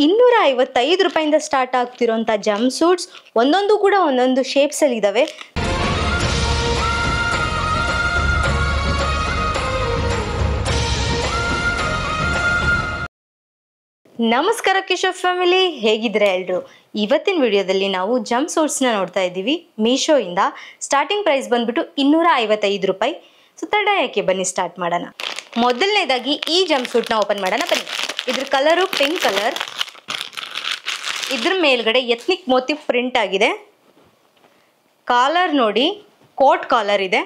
255 ರೂಪಾಯಿಂದ start ಆಗ್ತಿರೋಂಥ jump suits ಒಂದೊಂದು ಕೂಡ ಒಂದೊಂದು ಶೇಪ್ಸಲ್ಲಿ ಇದ್ದಾವೆ. ನಮಸ್ಕಾರ ಕಿಶೋರ್ ಫ್ಯಾಮಿಲಿ, ಹೇಗಿದ್ರೆ ಎಲ್ರು? ಇವತ್ತಿನ ವಿಡಿಯೋದಲ್ಲಿ ನಾವು ಜಂಪ್ ಸೂಟ್ಸ್ನ ನೋಡ್ತಾ ಇದ್ದೀವಿ ಮೀಶೋಯಿಂದ. ಸ್ಟಾರ್ಟಿಂಗ್ ಪ್ರೈಸ್ ಬಂದ್ಬಿಟ್ಟು 255 ರೂಪಾಯಿ. ಸೊ ತಡ ಯಾಕೆ, ಬನ್ನಿ ಸ್ಟಾರ್ಟ್ ಮಾಡೋಣ. ಮೊದಲನೇದಾಗಿ ಈ ಜಂಪ್ ಸೂಟ್ನ ಓಪನ್ ಮಾಡೋಣ ಬನ್ನಿ. ಇದ್ರ ಕಲರು ಪಿಂಕ್ ಕಲರ್. ಇದ್ರ ಮೇಲ್ಗಡೆ ಎತ್ನಿಕ್ ಮೋಟಿವ್ ಪ್ರಿಂಟ್ ಆಗಿದೆ. ಕಾಲರ್ ನೋಡಿ, ಕೋಟ್ ಕಾಲರ್ ಇದೆ,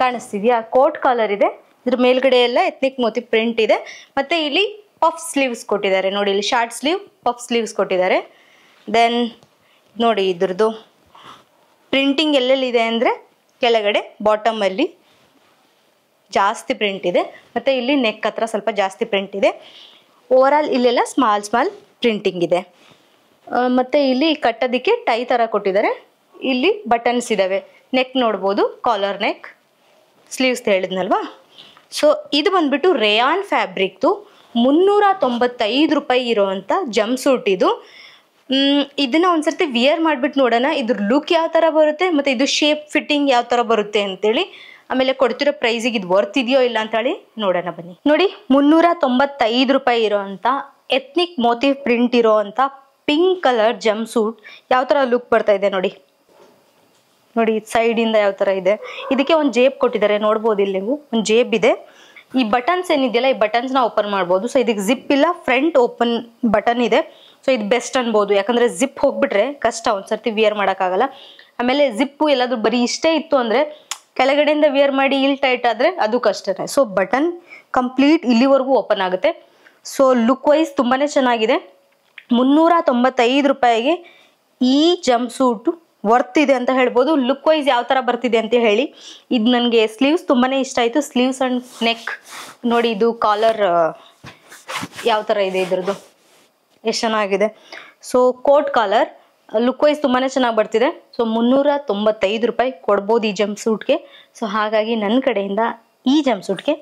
ಕಾಣಿಸ್ತಿದ್ಯಾ? ಕೋಟ್ ಕಾಲರ್ ಇದೆ. ಇದ್ರ ಮೇಲ್ಗಡೆ ಎಲ್ಲ ಎತ್ನಿಕ್ ಮೋಟಿವ್ ಪ್ರಿಂಟ್ ಇದೆ. ಮತ್ತೆ ಇಲ್ಲಿ ಪಫ್ ಸ್ಲೀವ್ಸ್ ಕೊಟ್ಟಿದ್ದಾರೆ ನೋಡಿ, ಇಲ್ಲಿ ಶಾರ್ಟ್ ಸ್ಲೀವ್ ಪಫ್ ಸ್ಲೀವ್ಸ್ ಕೊಟ್ಟಿದ್ದಾರೆ. ದೆನ್ ನೋಡಿ ಇದ್ರದ್ದು ಪ್ರಿಂಟಿಂಗ್ ಎಲ್ಲೆಲ್ಲಿದೆ ಅಂದರೆ ಕೆಳಗಡೆ ಬಾಟಮಲ್ಲಿ ಜಾಸ್ತಿ ಪ್ರಿಂಟ್ ಇದೆ, ಮತ್ತು ಇಲ್ಲಿ ನೆಕ್ ಹತ್ರ ಸ್ವಲ್ಪ ಜಾಸ್ತಿ ಪ್ರಿಂಟ್ ಇದೆ. ಓವರಾಲ್ ಇಲ್ಲೆಲ್ಲ ಸ್ಮಾಲ್ ಸ್ಮಾಲ್ ಪ್ರಿಂಟಿಂಗ್ ಇದೆ. ಮತ್ತು ಇಲ್ಲಿ ಕಟ್ಟೋದಕ್ಕೆ ಟೈ ಥರ ಕೊಟ್ಟಿದ್ದಾರೆ. ಇಲ್ಲಿ ಬಟನ್ಸ್ ಇದ್ದಾವೆ. ನೆಕ್ ನೋಡ್ಬೋದು, ಕಾಲರ್ ನೆಕ್, ಸ್ಲೀವ್ಸ್ ಹೇಳಿದ್ನಲ್ವಾ. ಸೊ ಇದು ಬಂದ್ಬಿಟ್ಟು ರೇಯಾನ್ ಫ್ಯಾಬ್ರಿಕ್ದು 395 ರೂಪಾಯಿ ಇರೋವಂಥ ಜಂಪ್ ಸೂಟ್ ಇದು. ಇದನ್ನು ಒಂದ್ಸರ್ತಿ ವಿಯರ್ ಮಾಡಿಬಿಟ್ಟು ನೋಡೋಣ ಇದ್ರ ಲುಕ್ ಯಾವ ಥರ ಬರುತ್ತೆ, ಮತ್ತು ಇದು ಶೇಪ್ ಫಿಟ್ಟಿಂಗ್ ಯಾವ ಥರ ಬರುತ್ತೆ ಅಂತೇಳಿ. ಆಮೇಲೆ ಕೊಡ್ತಿರೋ ಪ್ರೈಸಿಗೆ ಇದು ವರ್ತ್ ಇದೆಯೋ ಇಲ್ಲ ಅಂತೇಳಿ ನೋಡೋಣ ಬನ್ನಿ. ನೋಡಿ 395 ರೂಪಾಯಿ ಇರೋವಂಥ ಎತ್ನಿಕ್ ಮೋಟಿವ್ ಪ್ರಿಂಟ್ ಇರೋವಂಥ ಪಿಂಕ್ ಕಲರ್ ಜಂಪ್ ಸೂಟ್ ಯಾವ ಥರ ಲುಕ್ ಬರ್ತಾ ಇದೆ ನೋಡಿ. ನೋಡಿ ಸೈಡಿಂದ ಯಾವ ಥರ ಇದೆ. ಇದಕ್ಕೆ ಒಂದು ಜೇಬ್ ಕೊಟ್ಟಿದ್ದಾರೆ, ನೋಡ್ಬೋದು ಇಲ್ಲಿ ನೀವು ಒಂದು ಜೇಬ್ ಇದೆ. ಈ ಬಟನ್ಸ್ ಏನಿದೆಯಲ್ಲ, ಈ ಬಟನ್ಸ್ನ ಓಪನ್ ಮಾಡ್ಬೋದು. ಸೊ ಇದಕ್ಕೆ ಜಿಪ್ ಇಲ್ಲ, ಫ್ರಂಟ್ ಓಪನ್ ಬಟನ್ ಇದೆ. ಸೊ ಇದು ಬೆಸ್ಟ್ ಅನ್ಬೋದು, ಯಾಕಂದರೆ ಜಿಪ್ ಹೋಗ್ಬಿಟ್ರೆ ಕಷ್ಟ, ಒಂದ್ಸರ್ತಿ ವಿಯರ್ ಮಾಡೋಕ್ಕಾಗಲ್ಲ. ಆಮೇಲೆ ಜಿಪ್ಪು ಎಲ್ಲಾದ್ರೂ ಬರೀ ಇಷ್ಟೇ ಇತ್ತು ಅಂದರೆ ಕೆಳಗಡೆಯಿಂದ ವಿಯರ್ ಮಾಡಿ ಇಲ್ಲಿ ಟೈಟ್ ಆದರೆ ಅದು ಕಷ್ಟನೇ. ಸೊ ಬಟನ್ ಕಂಪ್ಲೀಟ್ ಇಲ್ಲಿವರೆಗೂ ಓಪನ್ ಆಗುತ್ತೆ. ಸೊ ಲುಕ್ ವೈಸ್ ತುಂಬಾ ಚೆನ್ನಾಗಿದೆ. 395 ರೂಪಾಯಿಗೆ ಈ ಜಂಪ್ ಸೂಟು ವರ್ತ್ ಇದೆ ಅಂತ ಹೇಳ್ಬೋದು. ಲುಕ್ ವೈಸ್ ಯಾವ ಥರ ಬರ್ತಿದೆ ಅಂತ ಹೇಳಿ. ಇದು ನನಗೆ ಸ್ಲೀವ್ಸ್ ತುಂಬಾ ಇಷ್ಟ ಆಯಿತು. ಸ್ಲೀವ್ಸ್ ಆ್ಯಂಡ್ ನೆಕ್ ನೋಡಿ, ಇದು ಕಾಲರ್ ಯಾವ ಥರ ಇದೆ ಇದ್ರದ್ದು, ಎಷ್ಟು ಚೆನ್ನಾಗಿದೆ. So coat collar look wise ತುಂಬಾ ಚೆನ್ನಾಗಿ ಬರ್ತಿದೆ. ಸೊ 395 ರೂಪಾಯಿ ಕೊಡ್ಬೋದು ಈ ಜಂಪ್ ಸೂಟ್ಗೆ. ಸೊ ಹಾಗಾಗಿ ನನ್ನ ಕಡೆಯಿಂದ ಈ ಜಂಪ್ ಸೂಟ್ಗೆ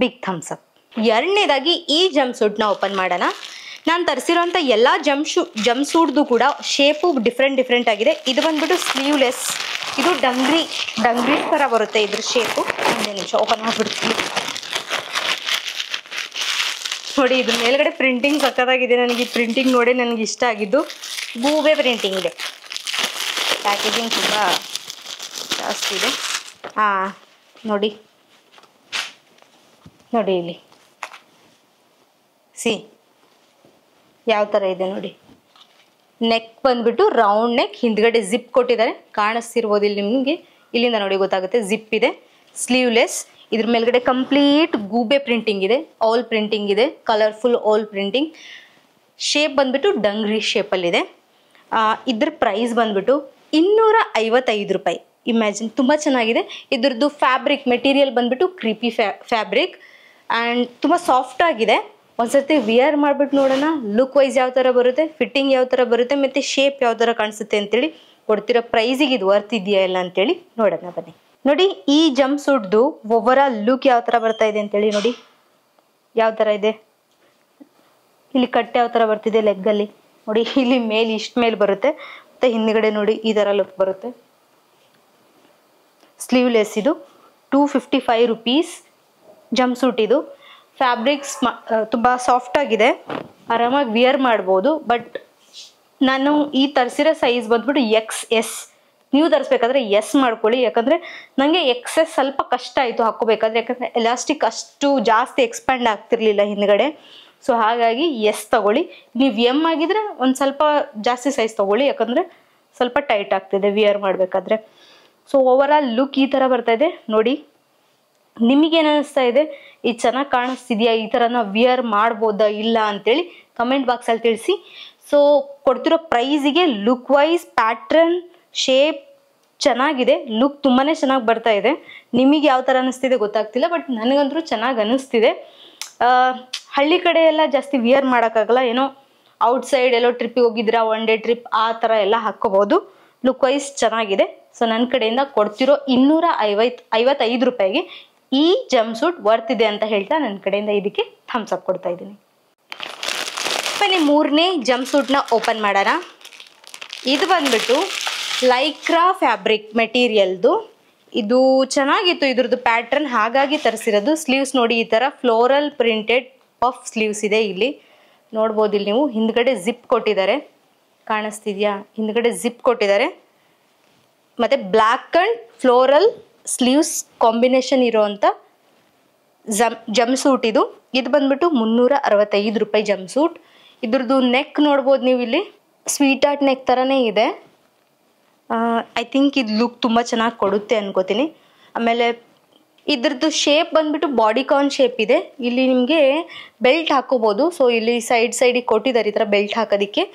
ಬಿಗ್ ಥಮ್ಸ್ ಅಪ್. ಎರಡನೇದಾಗಿ ಈ ಜಂಪ್ ಸೂಟ್ನ ಓಪನ್ ಮಾಡೋಣ. ನಾನು ತರಿಸಿರೋಂಥ ಎಲ್ಲ ಜಂಪ್ ಸೂಟ್ದು ಕೂಡ ಶೇಪು ಡಿಫ್ರೆಂಟ್ ಆಗಿದೆ. ಇದು ಬಂದ್ಬಿಟ್ಟು ಸ್ಲೀವ್ಲೆಸ್, ಇದು ಡಂಗ್ರಿ ಥರ ಬರುತ್ತೆ ಇದ್ರ ಶೇಪು. ಒಂದು ನಿಮಿಷ ಓಪನ್ ಮಾಡಿಬಿಡ್ತೀನಿ ನೋಡಿ. ಇದ್ರ ಮೇಲ್ಗಡೆ ಪ್ರಿಂಟಿಂಗ್ ಸಕ್ಕತ್ತಾಗಿದೆ. ನನಗೆ ಈ ಪ್ರಿಂಟಿಂಗ್ ನೋಡಿ ನನಗೆ ಇಷ್ಟ ಆಗಿದ್ದು. ಗೂಬೆ ಪ್ರಿಂಟಿಂಗ್ ಇದೆ. ಪ್ಯಾಕೇಜಿಂಗ್ ತುಂಬ ಜಾಸ್ತಿ ಇದೆ. ನೋಡಿ ಇಲ್ಲಿ ಯಾವ ಥರ ಇದೆ ನೋಡಿ. ನೆಕ್ ಬಂದ್ಬಿಟ್ಟು ರೌಂಡ್ ನೆಕ್, ಹಿಂದ್ಗಡೆ ಜಿಪ್ ಕೊಟ್ಟಿದ್ದಾರೆ, ಕಾಣಿಸ್ತಿರ್ಬೋದು ಇಲ್ಲಿ ನಿಮಗೆ. ಇಲ್ಲಿಂದ ನೋಡಿ ಗೊತ್ತಾಗುತ್ತೆ, ಜಿಪ್ ಇದೆ. ಸ್ಲೀವ್ಲೆಸ್, ಇದ್ರ ಮೇಲ್ಗಡೆ ಕಂಪ್ಲೀಟ್ ಗೂಬೆ ಪ್ರಿಂಟಿಂಗ್ ಇದೆ, ಆಲ್ ಪ್ರಿಂಟಿಂಗ್ ಇದೆ, ಕಲರ್ಫುಲ್ ಆಲ್ ಪ್ರಿಂಟಿಂಗ್. ಶೇಪ್ ಬಂದ್ಬಿಟ್ಟು ಡಂಗ್ರಿ ಶೇಪಲ್ಲಿದೆ. ಇದ್ರ ಪ್ರೈಸ್ ಬಂದ್ಬಿಟ್ಟು 255 ರೂಪಾಯಿ. ಇಮ್ಯಾಜಿನ್, ತುಂಬ ಚೆನ್ನಾಗಿದೆ. ಇದ್ರದ್ದು ಫ್ಯಾಬ್ರಿಕ್ ಮೆಟೀರಿಯಲ್ ಬಂದ್ಬಿಟ್ಟು ಕ್ರೀಪಿ ಫ್ಯಾಬ್ರಿಕ್ ಆ್ಯಂಡ್ ತುಂಬ ಸಾಫ್ಟ್ ಆಗಿದೆ. ಒಂದ್ಸರ್ತಿ ವಿಯರ್ ಮಾಡ್ಬಿಟ್ಟು ನೋಡೋಣ ಲುಕ್ ವೈಸ್ ಯಾವ ಥರ ಬರುತ್ತೆ, ಫಿಟ್ಟಿಂಗ್ ಯಾವ ಥರ ಬರುತ್ತೆ, ಮತ್ತು ಶೇಪ್ ಯಾವ ಥರ ಕಾಣಿಸುತ್ತೆ ಅಂತೇಳಿ. ಕೊಡ್ತಿರೋ ಪ್ರೈಸಿಗೆ ಇದು ವರ್ತ್ ಇದೆಯಾ ಇಲ್ಲ ಅಂತೇಳಿ ನೋಡೋಣ ಬನ್ನಿ. ನೋಡಿ ಈ ಜಂಪ್ ಸೂಟ್ದು ಓವರಾಲ್ ಲುಕ್ ಯಾವ ಥರ ಬರ್ತಾ ಇದೆ ಅಂತೇಳಿ. ನೋಡಿ ಯಾವ ಥರ ಇದೆ. ಇಲ್ಲಿ ಕಟ್ ಯಾವ ಥರ ಬರ್ತಿದೆ ಲೆಗ್ಗಲ್ಲಿ ನೋಡಿ. ಇಲ್ಲಿ ಮೇಲೆ ಇಷ್ಟು ಮೇಲೆ ಬರುತ್ತೆ, ಮತ್ತು ಹಿಂದ್ಗಡೆ ನೋಡಿ ಈ ಥರ ಲುಕ್ ಬರುತ್ತೆ. ಸ್ಲೀವ್ಲೆಸ್, ಇದು 255 ರೂಪೀಸ್ ಜಂಪ್ ಸೂಟ್. ಇದು ಫ್ಯಾಬ್ರಿಕ್ಸ್ ತುಂಬ ಸಾಫ್ಟ್ ಆಗಿದೆ, ಆರಾಮಾಗಿ ವಿಯರ್ ಮಾಡ್ಬೋದು. ಬಟ್ ನಾನು ಈ ತರಿಸಿರೋ ಸೈಜ್ ಬಂದ್ಬಿಟ್ಟು XS. ನೀವು ತರಿಸ್ಬೇಕಾದ್ರೆ ಎಸ್ ಮಾಡ್ಕೊಳ್ಳಿ, ಯಾಕಂದರೆ ನನಗೆ XS ಸ್ವಲ್ಪ ಕಷ್ಟ ಆಯಿತು ಹಾಕ್ಕೋಬೇಕಾದ್ರೆ, ಯಾಕಂದರೆ ಎಲಾಸ್ಟಿಕ್ ಅಷ್ಟು ಜಾಸ್ತಿ ಎಕ್ಸ್ಪ್ಯಾಂಡ್ ಆಗ್ತಿರ್ಲಿಲ್ಲ ಹಿಂದ್ಗಡೆ. ಸೊ ಹಾಗಾಗಿ ಎಸ್ ತಗೊಳ್ಳಿ. ನೀವು M ಆಗಿದ್ರೆ ಒಂದು ಸ್ವಲ್ಪ ಜಾಸ್ತಿ ಸೈಜ್ ತೊಗೊಳ್ಳಿ, ಯಾಕಂದರೆ ಸ್ವಲ್ಪ ಟೈಟ್ ಆಗ್ತಿದೆ ವಿಯರ್ ಮಾಡಬೇಕಾದ್ರೆ. ಸೊ ಓವರಾಲ್ ಲುಕ್ ಈ ಥರ ಬರ್ತಾ ಇದೆ ನೋಡಿ. ನಿಮಗೇನು ಅನ್ನಿಸ್ತಾ ಇದೆ? ಇದು ಚೆನ್ನಾಗಿ ಕಾಣಿಸ್ತಿದೆಯಾ? ಈ ಥರ ನಾವು ವಿಯರ್ ಮಾಡ್ಬೋದಾ ಇಲ್ಲ ಅಂತೇಳಿ ಕಮೆಂಟ್ ಬಾಕ್ಸಲ್ಲಿ ತಿಳಿಸಿ. ಸೊ ಕೊಡ್ತಿರೋ ಪ್ರೈಸಿಗೆ ಲುಕ್ ವೈಸ್, ಪ್ಯಾಟ್ರನ್, ಶೇಪ್ ಚೆನ್ನಾಗಿದೆ. ಲುಕ್ ತುಂಬಾ ಚೆನ್ನಾಗಿ ಬರ್ತಾ ಇದೆ. ನಿಮಗೆ ಯಾವ ಥರ ಅನ್ನಿಸ್ತಿದೆ ಗೊತ್ತಾಗ್ತಿಲ್ಲ, ಬಟ್ ನನಗಂತೂ ಚೆನ್ನಾಗಿ ಅನ್ನಿಸ್ತಿದೆ. ಹಳ್ಳಿ ಕಡೆ ಎಲ್ಲ ಜಾಸ್ತಿ ವಿಯರ್ ಮಾಡೋಕ್ಕಾಗಲ್ಲ, ಏನೋ ಔಟ್ಸೈಡ್ ಎಲ್ಲೋ ಟ್ರಿಪ್ಪಿಗೆ ಹೋಗಿದ್ದೀರಾ, ಒನ್ ಡೇ ಟ್ರಿಪ್ ಆ ಥರ ಎಲ್ಲ ಹಾಕ್ಕೋಬೋದು. ಲುಕ್ ವೈಸ್ ಚೆನ್ನಾಗಿದೆ. ಸೊ ನನ್ನ ಕಡೆಯಿಂದ ಕೊಡ್ತಿರೋ 255 ರೂಪಾಯಿಗೆ ಈ ಜಂಪ್ ಸೂಟ್ ವರ್ತ್ ಇದೆ ಅಂತ ಹೇಳ್ತಾ ನನ್ನ ಕಡೆಯಿಂದ ಇದಕ್ಕೆ ಥಮ್ಸ್ ಅಪ್ ಕೊಡ್ತಾ ಇದ್ದೀನಿ. ಬನ್ನಿ ಮೂರನೇ ಜಂಪ್ ಸೂಟ್ನ ಓಪನ್ ಮಾಡೋಣ. ಇದು ಬಂದ್ಬಿಟ್ಟು ಲೈಕ್ರಾ ಫ್ಯಾಬ್ರಿಕ್ ಮೆಟೀರಿಯಲ್ದು. ಇದು ಚೆನ್ನಾಗಿತ್ತು ಇದ್ರದ್ದು ಪ್ಯಾಟ್ರನ್, ಹಾಗಾಗಿ ತರಿಸಿರೋದು. ಸ್ಲೀವ್ಸ್ ನೋಡಿ ಈ ಥರ ಫ್ಲೋರಲ್ ಪ್ರಿಂಟೆಡ್ ಪಫ್ ಸ್ಲೀವ್ಸ್ ಇದೆ. ಇಲ್ಲಿ ನೋಡ್ಬೋದು, ಇಲ್ಲಿ ನೀವು ಹಿಂದ್ಗಡೆ ಜಿಪ್ ಕೊಟ್ಟಿದ್ದಾರೆ, ಕಾಣಿಸ್ತಿದ್ಯಾ? ಹಿಂದ್ಗಡೆ ಜಿಪ್ ಕೊಟ್ಟಿದ್ದಾರೆ. ಮತ್ತು black and floral sleeves combination ಇರೋವಂಥ ಜಂಪ್ ಸೂಟ್ ಇದು. ಇದು ಬಂದ್ಬಿಟ್ಟು 365 ರೂಪಾಯಿ ಜಂಪ್ ಸೂಟ್. ಇದ್ರದ್ದು ನೆಕ್ ನೋಡ್ಬೋದು ನೀವು, ಇಲ್ಲಿ ಸ್ವೀಟ್ ಆರ್ಟ್ ನೆಕ್ ಥರನೇ ಇದೆ. ಐ ಥಿಂಕ್ ಇದು ಲುಕ್ ತುಂಬ ಚೆನ್ನಾಗಿ ಕೊಡುತ್ತೆ ಅನ್ಕೋತೀನಿ. ಆಮೇಲೆ ಇದ್ರದ್ದು ಶೇಪ್ ಬಂದ್ಬಿಟ್ಟು ಬಾಡಿಕಾನ್ ಶೇಪ್ ಇದೆ. ಇಲ್ಲಿ ನಿಮಗೆ ಬೆಲ್ಟ್ ಹಾಕೋಬೋದು. ಸೊ ಇಲ್ಲಿ ಸೈಡಿಗೆ ಕೊಟ್ಟಿದ್ದಾರೆ ಈ ಥರ ಬೆಲ್ಟ್ ಹಾಕೋದಕ್ಕೆ.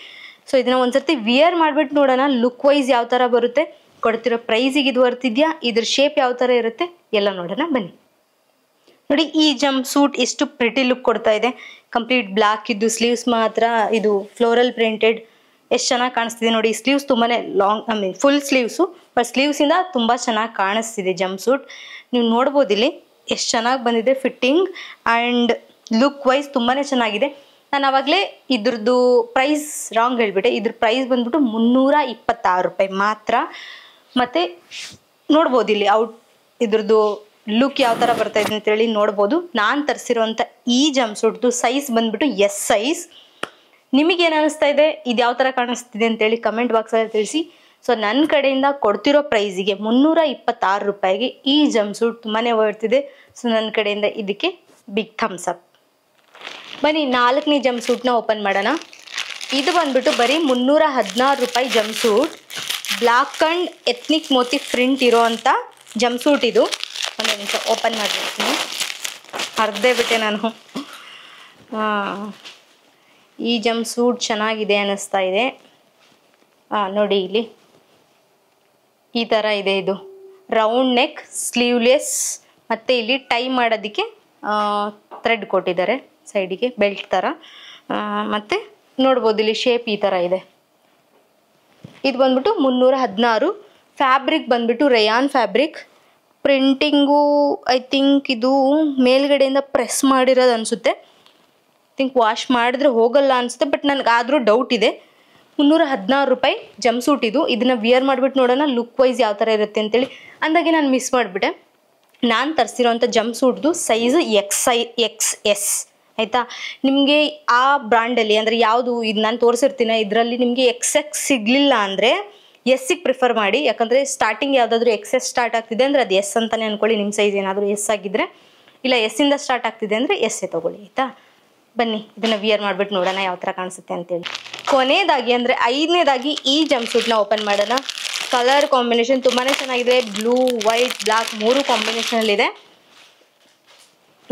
ಸೊ ಇದನ್ನ ಒಂದ್ಸರ್ತಿ ವಿಯರ್ ಮಾಡಿಬಿಟ್ಟು ನೋಡೋಣ ಲುಕ್ ವೈಸ್ ಯಾವ ಥರ ಬರುತ್ತೆ, ಕೊಡ್ತಿರೋ ಪ್ರೈಸಿಗೆ ಇದು ಬರ್ತಿದ್ಯಾ, ಇದ್ರ ಶೇಪ್ ಯಾವ ಥರ ಇರುತ್ತೆ ಎಲ್ಲ ನೋಡೋಣ ಬನ್ನಿ. ನೋಡಿ ಈ ಜಂಪ್ ಸೂಟ್ ಎಷ್ಟು ಪ್ರಿಟಿ ಲುಕ್ ಕೊಡ್ತಾ ಇದೆ. ಕಂಪ್ಲೀಟ್ ಬ್ಲ್ಯಾಕ್ ಇದ್ದು ಸ್ಲೀವ್ಸ್ ಮಾತ್ರ ಇದು ಫ್ಲೋರಲ್ ಪ್ರಿಂಟೆಡ್. ಎಷ್ಟು ಚೆನ್ನಾಗಿ ಕಾಣಿಸ್ತಿದೆ ನೋಡಿ. ಸ್ಲೀವ್ಸ್ ತುಂಬಾ long, I mean full sleeves, but ಸ್ಲೀವ್ಸಿಂದ ತುಂಬ ಚೆನ್ನಾಗಿ ಕಾಣಿಸ್ತಿದೆ ಜಂಪ್ ಸೂಟ್. ನೀವು ನೋಡ್ಬೋದು ಇಲ್ಲಿ ಎಷ್ಟು ಚೆನ್ನಾಗಿ ಬಂದಿದೆ ಫಿಟ್ಟಿಂಗ್ ಆ್ಯಂಡ್ ಲುಕ್ ವೈಸ್ ತುಂಬಾ ಚೆನ್ನಾಗಿದೆ. ನಾನು ಆವಾಗಲೇ ಇದ್ರದ್ದು ಪ್ರೈಸ್ ರಾಂಗ್ ಹೇಳಿಬಿಟ್ಟೆ. ಇದ್ರ ಪ್ರೈಸ್ ಬಂದ್ಬಿಟ್ಟು 326 ರೂಪಾಯಿ ಮಾತ್ರ. ಮತ್ತು ನೋಡ್ಬೋದು ಇಲ್ಲಿ ಇದ್ರದ್ದು ಲುಕ್ ಯಾವ ಥರ ಬರ್ತಾ ಇದೆ ಅಂತೇಳಿ ನೋಡ್ಬೋದು. ನಾನು ತರಿಸಿರುವಂಥ ಈ ಜಂಪ್ ಸೂಟ್ದು ಸೈಜ್ ಬಂದ್ಬಿಟ್ಟು ಎಸ್ ಸೈಜ್. ನಿಮಗೇನು ಅನಿಸ್ತಾ ಇದೆ, ಇದು ಯಾವ ಥರ ಕಾಣಿಸ್ತಿದೆ ಅಂತೇಳಿ ಕಮೆಂಟ್ ಬಾಕ್ಸಲ್ಲಿ ತಿಳಿಸಿ. ಸೊ ನನ್ನ ಕಡೆಯಿಂದ ಕೊಡ್ತಿರೋ ಪ್ರೈಸಿಗೆ 326 ರೂಪಾಯಿಗೆ ಈ ಜಂಪ್ ಸೂಟ್ ತುಂಬಾ ಹೊರ್ತಿದೆ. ಸೊ ನನ್ನ ಕಡೆಯಿಂದ ಇದಕ್ಕೆ ಬಿಗ್ ಥಮ್ಸ್ ಅಪ್. ಬನ್ನಿ 4ನೇ ಜಂಪ್ ಸೂಟ್ನ ಓಪನ್ ಮಾಡೋಣ. ಇದು ಬಂದ್ಬಿಟ್ಟು ಬರೀ 316 ರೂಪಾಯಿ jumpsuit. Black and ethnic ಮೋತಿ ಪ್ರಿಂಟ್ ಇರೋ ಅಂಥ ಜಂಪ್ ಸೂಟ್ ಇದು. ಒಂದು ನಿಮಿಷ ಓಪನ್ ಮಾಡಿರ್ತೀನಿ, ಅರ್ಧೇ ಬಿಟ್ಟೆ ನಾನು. ಈ ಜಂಪ್ ಸೂಟ್ ಚೆನ್ನಾಗಿದೆ ಅನ್ನಿಸ್ತಾ ಇದೆ. ನೋಡಿ ಇಲ್ಲಿ ಈ ಥರ ಇದೆ. ಇದು ರೌಂಡ್ ನೆಕ್, ಸ್ಲೀವ್ಲೆಸ್, ಮತ್ತು ಇಲ್ಲಿ ಟೈ ಮಾಡೋದಕ್ಕೆ ಥ್ರೆಡ್ ಕೊಟ್ಟಿದ್ದಾರೆ ಸೈಡಿಗೆ ಬೆಲ್ಟ್ ಥರ. ಮತ್ತು ನೋಡ್ಬೋದು ಇಲ್ಲಿ ಶೇಪ್ ಈ ಥರ ಇದೆ. ಇದು ಬಂದ್ಬಿಟ್ಟು 316. ಫ್ಯಾಬ್ರಿಕ್ ಬಂದ್ಬಿಟ್ಟು rayon fabric. Printing I think ಇದು ಮೇಲ್ಗಡೆಯಿಂದ ಪ್ರೆಸ್ ಮಾಡಿರೋದು ಅನಿಸುತ್ತೆ. ಥಿಂಕ್ ವಾಶ್ ಮಾಡಿದ್ರೆ ಹೋಗಲ್ಲ ಅನಿಸುತ್ತೆ, ಬಟ್ ನನಗೆ ಆದರೂ ಡೌಟ್ ಇದೆ. 316 ರೂಪಾಯಿ ಜಂಪ್ ಸೂಟ್ ಇದು. ಇದನ್ನು ವಿಯರ್ ಮಾಡಿಬಿಟ್ಟು ನೋಡೋಣ ಲುಕ್ ವೈಸ್ ಯಾವ ಥರ ಇರುತ್ತೆ ಅಂತೇಳಿ. ಅಂದಾಗೆ ನಾನು ಮಿಸ್ ಮಾಡಿಬಿಟ್ಟೆ. ನಾನು ತರಿಸಿರೋಂಥ ಜಂಪ್ ಸೂಟ್ದು ಸೈಜು XS ಆಯಿತಾ. ನಿಮಗೆ ಆ ಬ್ರ್ಯಾಂಡಲ್ಲಿ ಅಂದರೆ ಯಾವುದು ಇದು ನಾನು ತೋರಿಸಿರ್ತೀನಿ, ಇದರಲ್ಲಿ ನಿಮಗೆ XX ಸಿಗಲಿಲ್ಲ ಅಂದರೆ ಎಸ್ಸಿಗೆ ಪ್ರಿಫರ್ ಮಾಡಿ. ಯಾಕಂದರೆ ಸ್ಟಾರ್ಟಿಂಗ್ ಯಾವುದಾದ್ರೂ XS ಸ್ಟಾರ್ಟ್ ಆಗ್ತಿದೆ ಅಂದರೆ ಅದು S ಅಂತಲೇ ಅಂದ್ಕೊಳ್ಳಿ. ನಿಮ್ಮ ಸೈಜ್ ಏನಾದರೂ S ಆಗಿದ್ದರೆ, ಇಲ್ಲ ಎಸ್ಸಿಂದ ಸ್ಟಾರ್ಟ್ ಆಗ್ತಿದೆ ಅಂದರೆ ಎಸ್ಸೇ ತೊಗೊಳ್ಳಿ ಆಯಿತಾ. ಬನ್ನಿ ಇದನ್ನು ವಿಯರ್ ಮಾಡಿಬಿಟ್ಟು ನೋಡೋಣ ಯಾವ ಥರ ಕಾಣಿಸುತ್ತೆ ಅಂತೇಳಿ. ಕೊನೆಯದಾಗಿ ಅಂದರೆ 5ನೇದಾಗಿ ಈ ಜಂಪ್ ಸೂಟ್ನ ಓಪನ್ ಮಾಡೋಣ. ಕಲರ್ ಕಾಂಬಿನೇಷನ್ ತುಂಬಾ ಚೆನ್ನಾಗಿದೆ. Blue, white, black 3 ಕಾಂಬಿನೇಷನಲ್ಲಿದೆ.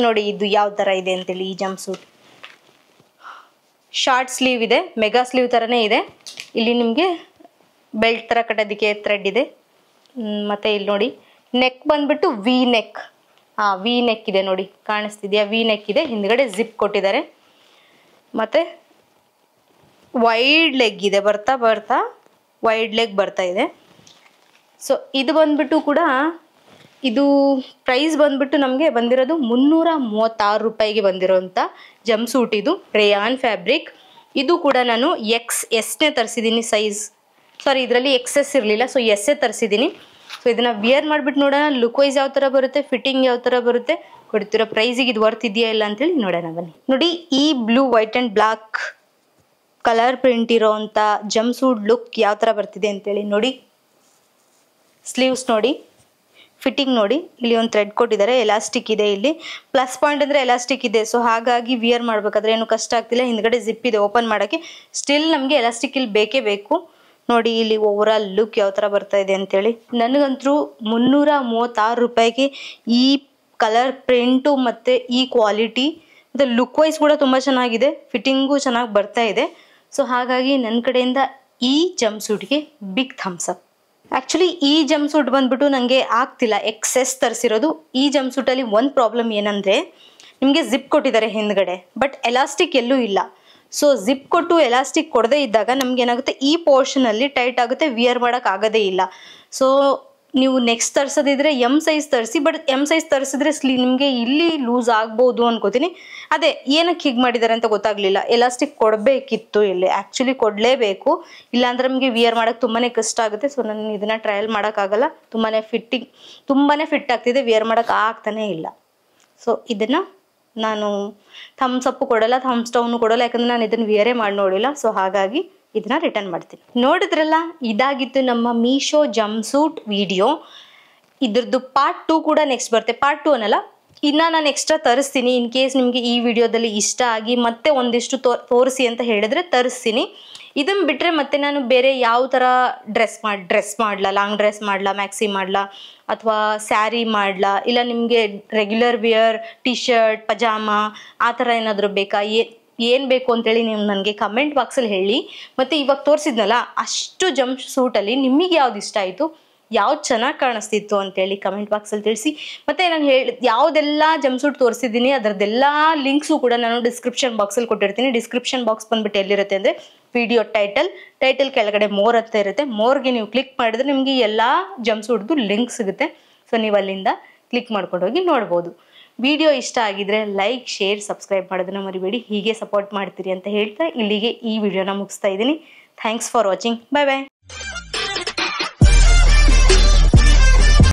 ನೋಡಿ ಇದು ಯಾವ ಥರ ಇದೆ ಅಂತೇಳಿ. ಈ ಜಂಪ್ ಸೂಟ್ ಶಾರ್ಟ್ ಸ್ಲೀವ್ ಇದೆ, ಮೆಗಾ ಸ್ಲೀವ್ ಥರನೇ ಇದೆ. ಇಲ್ಲಿ ನಿಮಗೆ ಬೆಲ್ಟ್ ಥರ ಕಟ್ಟೋದಕ್ಕೆ ಥ್ರೆಡ್ ಇದೆ. ಮತ್ತು ಇಲ್ಲಿ ನೋಡಿ ನೆಕ್ ಬಂದ್ಬಿಟ್ಟು ವಿ ನೆಕ್. ವಿ ನೆಕ್ ಇದೆ ನೋಡಿ, ಕಾಣಿಸ್ತಿದೆಯಾ? ವಿ ನೆಕ್ ಇದೆ. ಹಿಂದ್ಗಡೆ ಜಿಪ್ ಕೊಟ್ಟಿದ್ದಾರೆ. ಮತ್ತು ವೈಡ್ ಲೆಗ್ ಇದೆ, ಬರ್ತಾ ವೈಡ್ ಲೆಗ್ ಬರ್ತಾ ಇದೆ. ಸೊ ಇದು ಬಂದ್ಬಿಟ್ಟು ಕೂಡ ಇದು ಪ್ರೈಸ್ ಬಂದ್ಬಿಟ್ಟು ನಮಗೆ ಬಂದಿರೋದು 336 ರೂಪಾಯಿಗೆ ಬಂದಿರೋಂಥ ಜಂಪ್ ಸೂಟ್. ಇದು ರೇಯಾನ್ ಫ್ಯಾಬ್ರಿಕ್. ಇದು ಕೂಡ ನಾನು XSನೇ ತರಿಸಿದ್ದೀನಿ ಸೈಜ್. ಸಾರಿ, ಇದರಲ್ಲಿ XS ಇರಲಿಲ್ಲ, ಸೊ ಎಸ್ಸೇ ತರಿಸಿದ್ದೀನಿ. ಸೊ ಇದನ್ನು ವಿಯರ್ ಮಾಡಿಬಿಟ್ಟು ನೋಡೋಣ ಲುಕ್ ವೈಸ್ ಯಾವ ಥರ ಬರುತ್ತೆ, ಫಿಟ್ಟಿಂಗ್ ಯಾವ ಥರ ಬರುತ್ತೆ, ಕೊಡ್ತಿರೋ ಪ್ರೈಸಿಗೆ ಇದು ವರ್ತ್ ಇದೆಯಾ ಇಲ್ಲ ಅಂತೇಳಿ ನೋಡೋಣ ಬನ್ನಿ. ನೋಡಿ ಈ blue, white and black colour print ಇರೋವಂಥ ಜಂಪ್ ಸೂಟ್ ಲುಕ್ ಯಾವ ಥರ ಬರ್ತಿದೆ ಅಂತೇಳಿ ನೋಡಿ. ಸ್ಲೀವ್ಸ್ ನೋಡಿ, ಫಿಟ್ಟಿಂಗ್ ನೋಡಿ. ಇಲ್ಲಿ ಒಂದು ಥ್ರೆಡ್ ಕೊಟ್ಟಿದ್ದಾರೆ, ಎಲಾಸ್ಟಿಕ್ ಇದೆ. ಇಲ್ಲಿ ಪ್ಲಸ್ ಪಾಯಿಂಟ್ ಅಂದರೆ ಎಲಾಸ್ಟಿಕ್ ಇದೆ. ಸೊ ಹಾಗಾಗಿ ವಿಯರ್ ಮಾಡಬೇಕಾದ್ರೆ ಏನು ಕಷ್ಟ ಆಗ್ತಿಲ್ಲ. ಹಿಂದ್ಗಡೆ ಜಿಪ್ ಇದೆ ಓಪನ್ ಮಾಡೋಕ್ಕೆ. ಸ್ಟಿಲ್ ನಮಗೆ ಎಲಾಸ್ಟಿಕ್ ಇಲ್ಲಿ ಬೇಕೇ ಬೇಕು. ನೋಡಿ ಇಲ್ಲಿ ಓವರಾಲ್ ಲುಕ್ ಯಾವ ಥರ ಬರ್ತಾ ಇದೆ ಅಂತೇಳಿ. ನನಗಂತೂ 336 ರೂಪಾಯಿಗೆ ಈ ಕಲರ್ ಪ್ರಿಂಟು ಮತ್ತು ಈ ಕ್ವಾಲಿಟಿ ಮತ್ತು ಲುಕ್ ವೈಸ್ ಕೂಡ ತುಂಬ ಚೆನ್ನಾಗಿದೆ. ಫಿಟ್ಟಿಂಗು ಚೆನ್ನಾಗಿ ಬರ್ತಾ ಇದೆ. ಸೊ ಹಾಗಾಗಿ ನನ್ನ ಕಡೆಯಿಂದ ಈ ಜಂಪ್ ಸೂಟ್ಗೆ ಬಿಗ್ ಥಮ್ಸ್ ಅಪ್. ಆ್ಯಕ್ಚುಲಿ ಈ ಜಂಪ್ ಸೂಟ್ ಬಂದ್ಬಿಟ್ಟು ನನಗೆ ಆಗ್ತಿಲ್ಲ. XS ತರಿಸಿರೋದು. ಈ ಜಂಪ್ ಸೂಟಲ್ಲಿ ಒಂದು ಪ್ರಾಬ್ಲಮ್ ಏನಂದರೆ ನಿಮಗೆ ಜಿಪ್ ಕೊಟ್ಟಿದ್ದಾರೆ ಹಿಂದ್ಗಡೆ, ಬಟ್ ಎಲಾಸ್ಟಿಕ್ ಎಲ್ಲೂ ಇಲ್ಲ. ಸೊ ಜಿಪ್ ಕೊಟ್ಟು ಎಲಾಸ್ಟಿಕ್ ಕೊಡದೇ ಇದ್ದಾಗ ನಮ್ಗೆ ಏನಾಗುತ್ತೆ, ಈ ಪೋರ್ಷನಲ್ಲಿ ಟೈಟ್ ಆಗುತ್ತೆ, ವಿಯರ್ ಮಾಡೋಕ್ಕಾಗೋದೇ ಇಲ್ಲ. ಸೊ ನೀವು ನೆಕ್ಸ್ಟ್ ತರಿಸೋದಿದ್ರೆ ಎಮ್ ಸೈಜ್ ತರಿಸಿ. ಬಟ್ ಎಮ್ ಸೈಜ್ ತರಿಸಿದ್ರೆ ನಿಮಗೆ ಇಲ್ಲಿ ಲೂಸ್ ಆಗ್ಬೋದು ಅನ್ಕೋತೀನಿ. ಅದೇ ಏನಕ್ಕೆ ಹೀಗೆ ಮಾಡಿದ್ದಾರೆ ಅಂತ ಗೊತ್ತಾಗಲಿಲ್ಲ. ಎಲಾಸ್ಟಿಕ್ ಕೊಡಬೇಕಿತ್ತು ಇಲ್ಲಿ, ಆ್ಯಕ್ಚುಲಿ ಕೊಡಲೇಬೇಕು, ಇಲ್ಲಾಂದ್ರೆ ನಮಗೆ ವಿಯರ್ ಮಾಡೋಕ್ಕೆ ತುಂಬಾ ಕಷ್ಟ ಆಗುತ್ತೆ. ಸೊ ನಾನು ಇದನ್ನು ಟ್ರಯಲ್ ಮಾಡೋಕ್ಕಾಗಲ್ಲ, ತುಂಬಾ ಫಿಟ್ ಆಗ್ತಿದೆ, ವಿಯರ್ ಮಾಡೋಕ್ಕೆ ಆಗ್ತಾನೇ ಇಲ್ಲ. ಸೊ ಇದನ್ನು ನಾನು ಥಮ್ಸ್ ಅಪ್ಪು ಕೊಡಲ್ಲ, ಥಮ್ಸ್ ಡೌನು ಕೊಡಲ್ಲ, ಯಾಕಂದರೆ ನಾನು ಇದನ್ನು ವಿಯರೇ ಮಾಡಿ ನೋಡಿಲ್ಲ. ಸೊ ಹಾಗಾಗಿ ಇದನ್ನ ರಿಟರ್ನ್ ಮಾಡ್ತೀನಿ. ನೋಡಿದ್ರಲ್ಲ, ಇದಾಗಿತ್ತು ನಮ್ಮ ಮೀಶೋ ಜಂಪ್ಸೂಟ್ ವಿಡಿಯೋ. ಇದ್ರದ್ದು ಪಾರ್ಟ್ 2 ಕೂಡ ನೆಕ್ಸ್ಟ್ ಬರುತ್ತೆ. ಪಾರ್ಟ್ 2 ಅನ್ನಲ್ಲ, ಇನ್ನು ನಾನು ಎಕ್ಸ್ಟ್ರಾ ತರಿಸ್ತೀನಿ. ಇನ್ ಕೇಸ್ ನಿಮಗೆ ಈ ವಿಡಿಯೋದಲ್ಲಿ ಇಷ್ಟ ಆಗಿ ಮತ್ತೆ ಒಂದಿಷ್ಟು ತೋರಿಸಿ ಅಂತ ಹೇಳಿದ್ರೆ ತರಿಸ್ತೀನಿ. ಇದನ್ನು ಬಿಟ್ಟರೆ ಮತ್ತೆ ನಾನು ಬೇರೆ ಯಾವ ಥರ ಡ್ರೆಸ್ ಮಾಡಲ, ಲಾಂಗ್ ಡ್ರೆಸ್ ಮಾಡಲ, ಮ್ಯಾಕ್ಸಿ ಮಾಡಲ, ಅಥವಾ ಸ್ಯಾರಿ ಮಾಡಲ, ಇಲ್ಲ ನಿಮಗೆ ರೆಗ್ಯುಲರ್ ವಿಯರ್ ಟಿ ಶರ್ಟ್, ಪಜಾಮ ಆ ಥರ ಏನಾದರೂ ಬೇಕಾ, ಏನು ಬೇಕು ಅಂತೇಳಿ ನೀವು ನನಗೆ ಕಮೆಂಟ್ ಬಾಕ್ಸಲ್ಲಿ ಹೇಳಿ. ಮತ್ತು ಇವಾಗ ತೋರಿಸಿದ್ನಲ್ಲ ಅಷ್ಟು ಜಂಪ್ ಸೂಟಲ್ಲಿ ನಿಮಗೆ ಯಾವ್ದು ಇಷ್ಟ ಆಯಿತು, ಯಾವ್ದು ಚೆನ್ನಾಗಿ ಕಾಣಿಸ್ತಿತ್ತು ಅಂತೇಳಿ ಕಮೆಂಟ್ ಬಾಕ್ಸಲ್ಲಿ ತಿಳಿಸಿ. ಮತ್ತು ನಾನು ಯಾವುದೆಲ್ಲ ಜಂಪ್ ಸೂಟ್ ತೋರಿಸಿದ್ದೀನಿ ಅದರದ್ದೆಲ್ಲ ಲಿಂಕ್ಸು ಕೂಡ ನಾನು ಡಿಸ್ಕ್ರಿಪ್ಷನ್ ಬಾಕ್ಸಲ್ಲಿ ಕೊಟ್ಟಿರ್ತೀನಿ. ಡಿಸ್ಕ್ರಿಪ್ಷನ್ ಬಾಕ್ಸ್ ಬಂದುಬಿಟ್ಟು ಎಲ್ಲಿರುತ್ತೆ ಅಂದರೆ ವಿಡಿಯೋ ಟೈಟಲ್ ಕೆಳಗಡೆ ಮೋರ್ ಅಂತ ಇರುತ್ತೆ. ಮೋರ್ಗೆ ನೀವು ಕ್ಲಿಕ್ ಮಾಡಿದ್ರೆ ನಿಮಗೆ ಎಲ್ಲ ಜಂಪ್ ಸೂಟ್ದು ಲಿಂಕ್ ಸಿಗುತ್ತೆ. ಸೊ ನೀವು ಅಲ್ಲಿಂದ ಕ್ಲಿಕ್ ಮಾಡ್ಕೊಂಡು ಹೋಗಿ ನೋಡ್ಬೋದು. ವಿಡಿಯೋ ಇಷ್ಟ ಆಗಿದ್ರೆ ಲೈಕ್, ಶೇರ್, ಸಬ್ಸ್ಕ್ರೈಬ್ ಮಾಡೋದನ್ನ ಮರಿಬೇಡಿ. ಹೀಗೆ ಸಪೋರ್ಟ್ ಮಾಡ್ತೀರಿ ಅಂತ ಹೇಳ್ತಾ ಇಲ್ಲಿಗೆ ಈ ವಿಡಿಯೋನ ಮುಗಿಸ್ತಾ ಇದ್ದೀನಿ. Thanks for watching. Bye bye.